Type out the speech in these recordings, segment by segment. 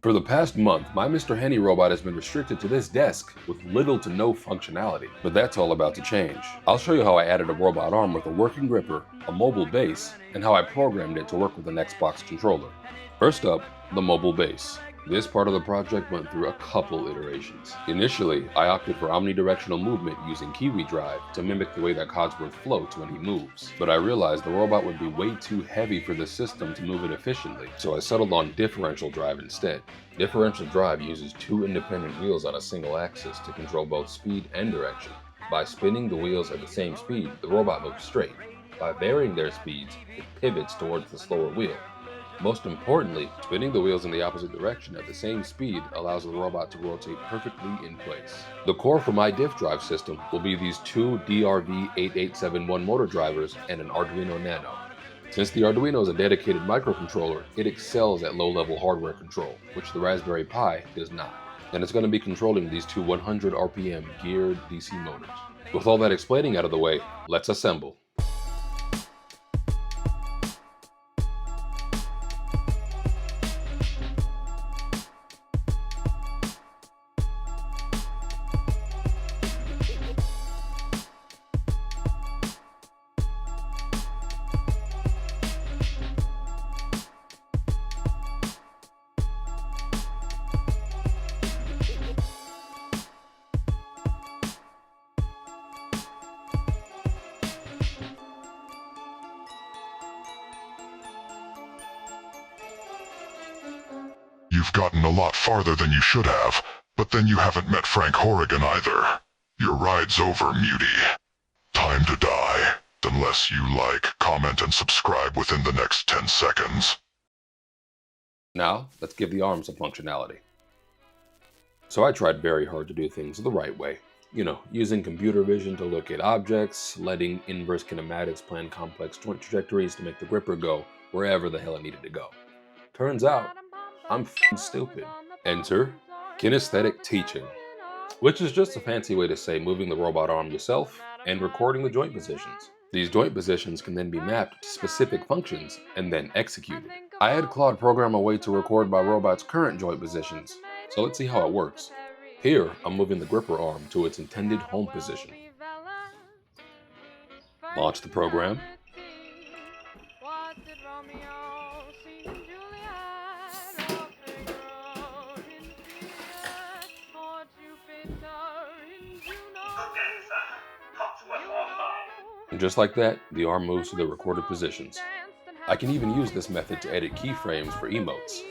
For the past month, my Mr. Henny robot has been restricted to this desk with little to no functionality, but that's all about to change. I'll show you how I added a robot arm with a working gripper, a mobile base, and how I programmed it to work with an Xbox controller. First up, the mobile base. This part of the project went through a couple iterations. Initially, I opted for omnidirectional movement using Kiwi Drive to mimic the way that Codsworth floats when he moves. But I realized the robot would be way too heavy for the system to move it efficiently, so I settled on differential drive instead. Differential drive uses two independent wheels on a single axis to control both speed and direction. By spinning the wheels at the same speed, the robot moves straight. By varying their speeds, it pivots towards the slower wheel. Most importantly, spinning the wheels in the opposite direction at the same speed allows the robot to rotate perfectly in place. The core for my diff drive system will be these two DRV8871 motor drivers and an Arduino Nano. Since the Arduino is a dedicated microcontroller, it excels at low-level hardware control, which the Raspberry Pi does not. And it's going to be controlling these two 100 RPM geared DC motors. With all that explaining out of the way, let's assemble. You've gotten a lot farther than you should have, but then you haven't met Frank Horrigan either. Your ride's over, Mutie. Time to die, unless you like, comment, and subscribe within the next 10 seconds. Now, let's give the arm some functionality. So I tried very hard to do things the right way. You know, using computer vision to locate objects, letting inverse kinematics plan complex joint trajectories to make the gripper go wherever the hell it needed to go. Turns out, I'm f***ing stupid. Enter Kinesthetic teaching, which is just a fancy way to say moving the robot arm yourself and recording the joint positions. These joint positions can then be mapped to specific functions and then executed. I had Claude program a way to record my robot's current joint positions, so let's see how it works. Here, I'm moving the gripper arm to its intended home position. Launch the program. And just like that, the arm moves to the recorded positions. I can even use this method to edit keyframes for emotes.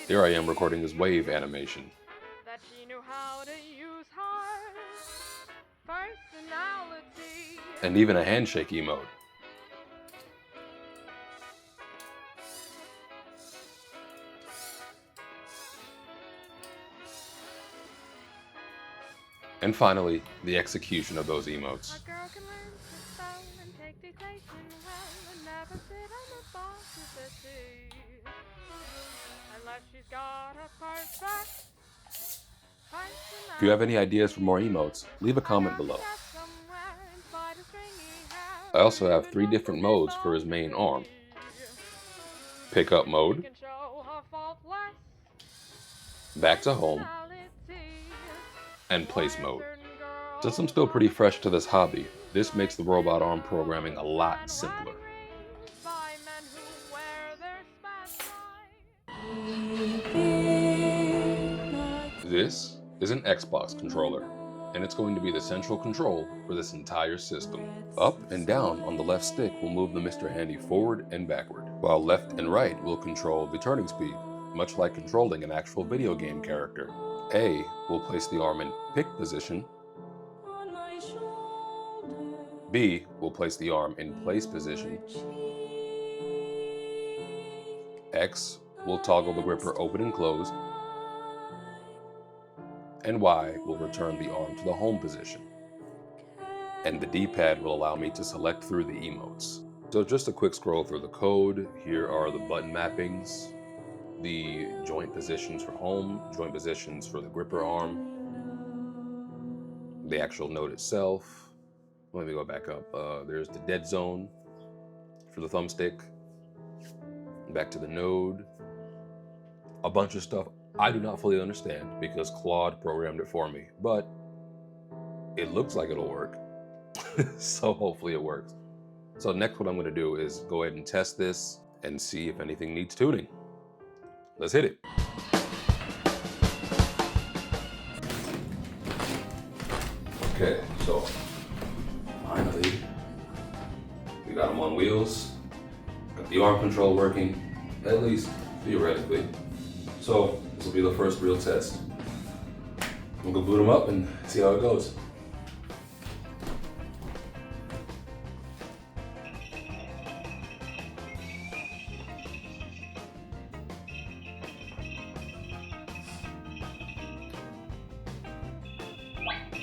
Here I am recording this wave animation. And even a handshake emote. And finally, the execution of those emotes. If you have any ideas for more emotes, leave a comment below. I also have 3 different modes for his main arm. Pickup mode, back to home, and place mode. Since I'm still pretty fresh to this hobby, this makes the robot arm programming a lot simpler. This is an Xbox controller, and it's going to be the central control for this entire system. Up and down on the left stick will move the Mr. Handy forward and backward, while left and right will control the turning speed, much like controlling an actual video game character. A will place the arm in pick position. B will place the arm in place position. X will toggle the gripper open and closed. And Y will return the arm to the home position. And the D-pad will allow me to select through the emotes. So just a quick scroll through the code. Here are the button mappings, the joint positions for home, joint positions for the gripper arm, the actual node itself. Let me go back up. There's the dead zone for the thumbstick. Back to the node. A bunch of stuff I do not fully understand because Claude programmed it for me, but it looks like it'll work. So hopefully it works. So next what I'm gonna do is go ahead and test this and see if anything needs tuning. Let's hit it. Okay, so finally, we got them on wheels. Got the arm control working, at least theoretically. So this will be the first real test. We'll go boot them up and see how it goes.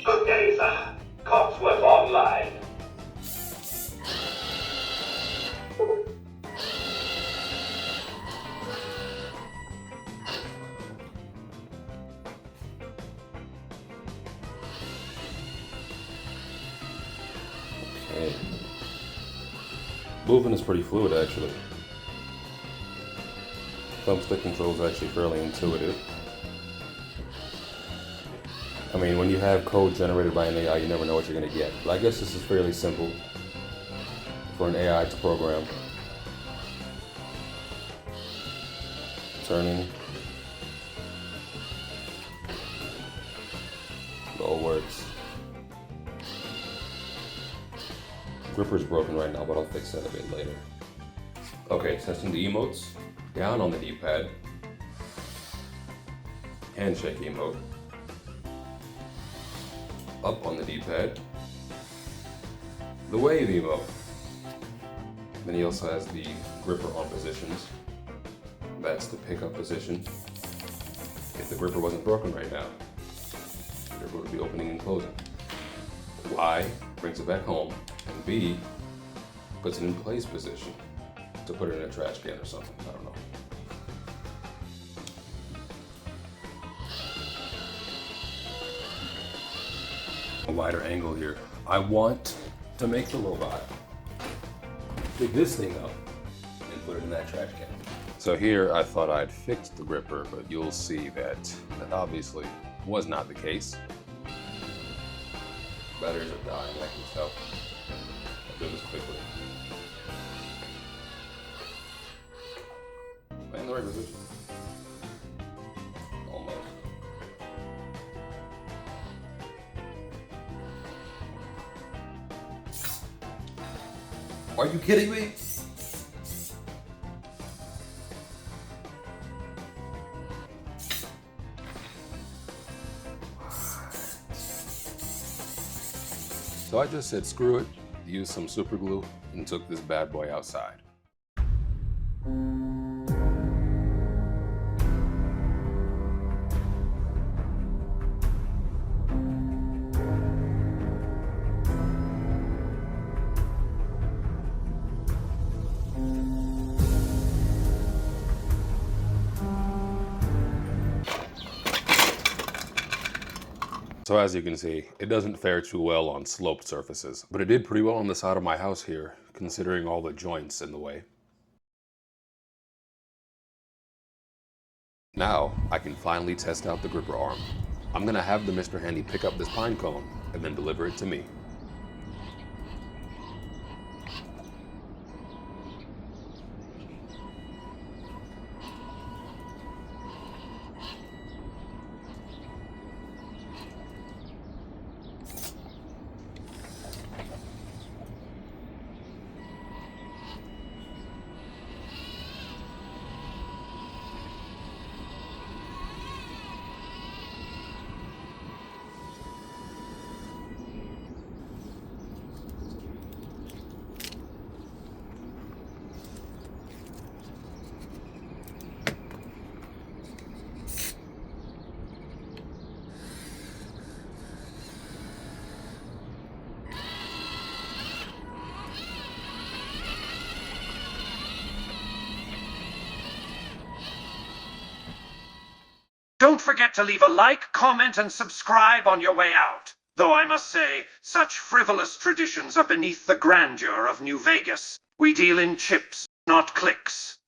Good day, sir. Cogsworth Online. Okay. Movement is pretty fluid actually. Thumbstick control is actually fairly intuitive. I mean, when you have code generated by an AI, you never know what you're going to get. But I guess this is fairly simple for an AI to program. Turning. It all works. Gripper's broken right now, but I'll fix that a bit later. Okay, testing the emotes. Down on the D-pad. Handshake emote. Up on the D-pad. The wave emote. Then he also has the gripper on positions. That's the pickup position. If the gripper wasn't broken right now, the gripper would be opening and closing. Y brings it back home, and B puts it in place position to put it in a trash can or something. I don't know. A wider angle here. I want to make the robot pick this thing up and put it in that trash can. So here I thought I'd fixed the gripper, but you'll see that that obviously was not the case. Batteries are dying, I can tell. I'll do this quickly. Am I in the right position? Almost. Are you kidding me? So I just said screw it, used some super glue, and took this bad boy outside. So as you can see, it doesn't fare too well on sloped surfaces, but it did pretty well on the side of my house here, considering all the joints in the way. Now, I can finally test out the gripper arm. I'm gonna have the Mr. Handy pick up this pine cone and then deliver it to me. Don't forget to leave a like, comment, and subscribe on your way out. Though I must say, such frivolous traditions are beneath the grandeur of New Vegas. We deal in chips, not clicks.